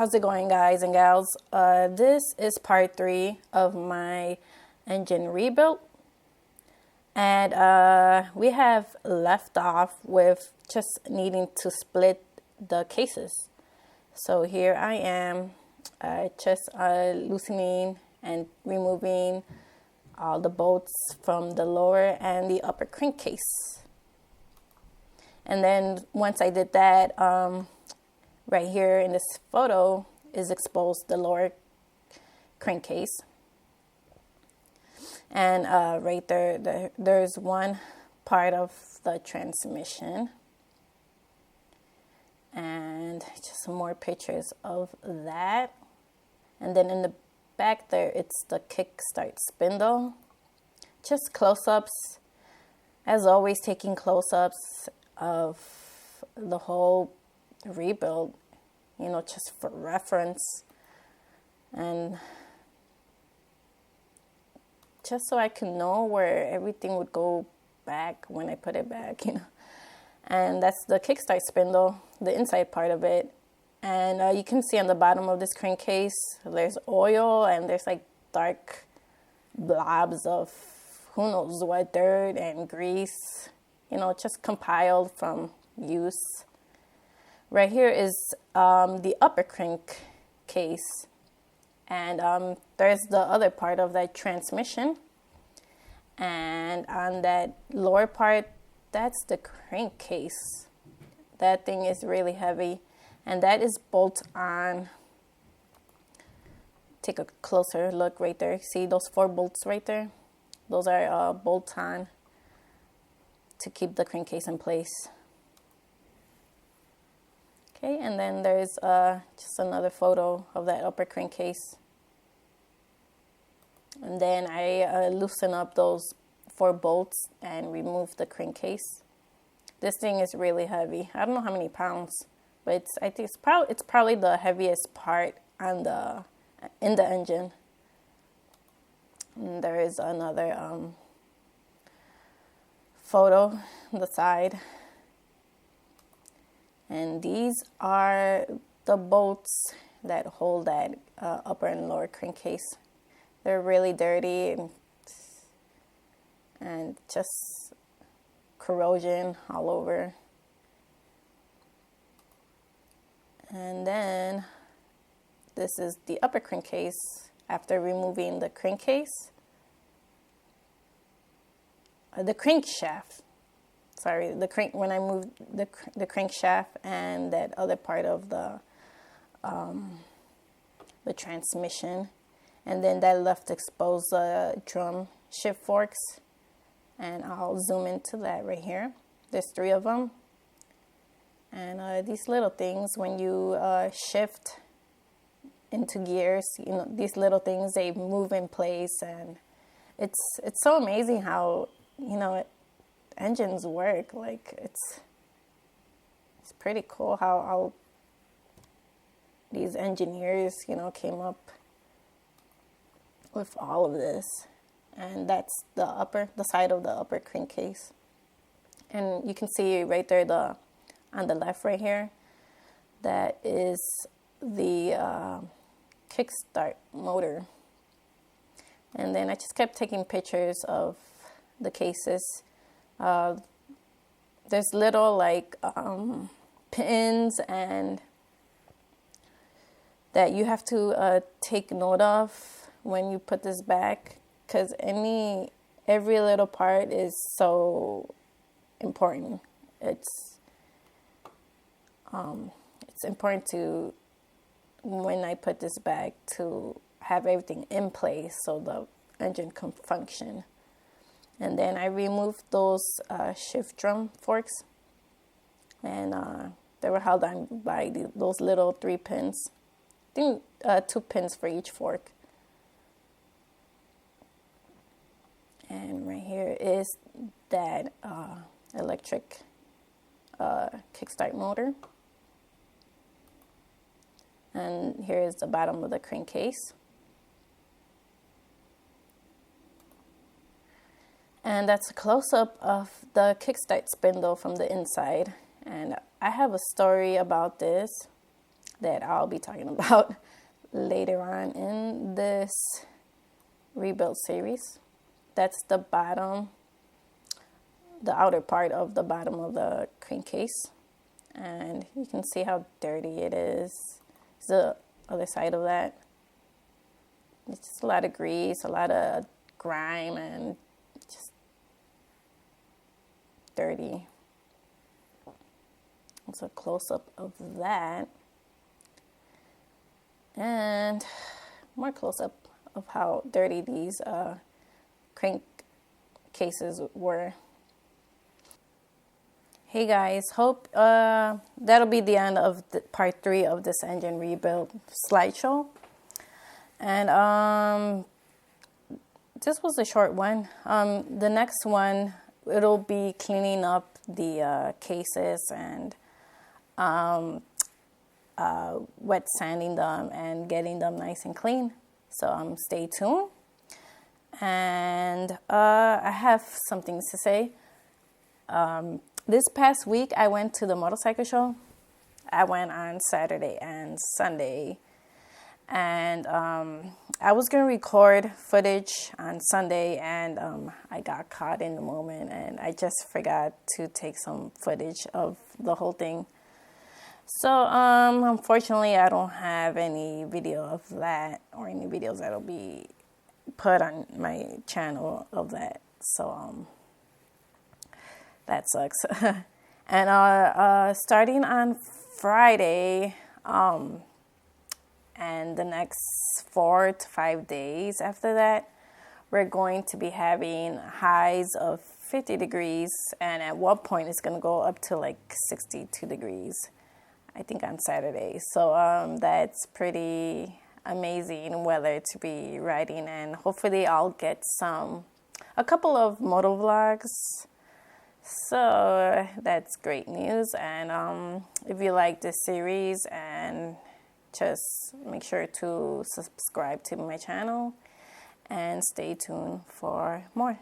How's it going, guys and gals? This is part 3 of my engine rebuild, and we have left off with just needing to split the cases. So here I am, just loosening and removing all the bolts from the lower and the upper crankcase. And then once I did that, right here in this photo is exposed the lower crankcase. And right there's one part of the transmission. And just some more pictures of that. And then in the back there, it's the kickstart spindle. Just close-ups. As always, taking close-ups of the whole rebuild, you know, just for reference, and just so I can know where everything would go back when I put it back, you know. And that's the kickstart spindle, the inside part of it. And you can see on the bottom of this crankcase, there's oil and there's like dark blobs of who knows what, dirt and grease, you know, just compiled from use. Right here is the upper crankcase, and there's the other part of that transmission. And on that lower part, that's the crankcase. That thing is really heavy, and that is bolt on. Take a closer look right there. See those 4 bolts right there? Those are bolt on to keep the crankcase in place. Okay, and then there's just another photo of that upper crankcase. And then I loosen up those 4 bolts and remove the crankcase. This thing is really heavy. I don't know how many pounds, but I think it's probably the heaviest part on in the engine. And there is another photo on the side. And these are the bolts that hold that upper and lower crankcase. They're really dirty and just corrosion all over. And then this is the upper crankcase after removing the crankcase. The crankshaft. Sorry, when I moved the crankshaft and that other part of the transmission, and then that left exposed drum shift forks, and I'll zoom into that right here. There's 3 of them, and these little things, when you shift into gears, you know, these little things, they move in place, and it's so amazing how, you know, engines work. Like it's pretty cool how these engineers, you know, came up with all of this. And that's the side of the upper crankcase. And you can see right there on the left right here, that is the kickstart motor. And then I just kept taking pictures of the cases. There's little like pins and that you have to take note of when you put this back, because every little part is so important. It's important to, when I put this back, to have everything in place so the engine can function. And then I removed those shift drum forks, and they were held on by those little 3 pins. I think 2 pins for each fork. And right here is that electric kickstart motor. And here is the bottom of the crankcase. And that's a close-up of the kickstart spindle from the inside. And I have a story about this. that I'll be talking about later on in this rebuild series. That's the bottom, the outer part of the bottom of the crankcase, and you can see how dirty it is. It's the other side of that. It's just a lot of grease, a lot of grime, and just dirty. It's a close-up of that, and more close-up of how dirty these crank cases were. Hey guys, hope that'll be the end of part 3 of this engine rebuild slideshow. And this was a short one. The next one, it'll be cleaning up the cases and wet sanding them and getting them nice and clean. So stay tuned. And I have some things to say. This past week, I went to the motorcycle show. I went on Saturday and Sunday. And I was going to record footage on Sunday, and I got caught in the moment, and I just forgot to take some footage of the whole thing. So, unfortunately, I don't have any video of that or any videos that'll be put on my channel of that. So, that sucks. And starting on Friday, and the next 4 to 5 days after that, we're going to be having highs of 50 degrees, and at one point it's going to go up to like 62 degrees, I think, on Saturday. So that's pretty amazing weather to be riding, and hopefully I'll get a couple of moto vlogs. So that's great news. And if you like this series, and just make sure to subscribe to my channel and stay tuned for more.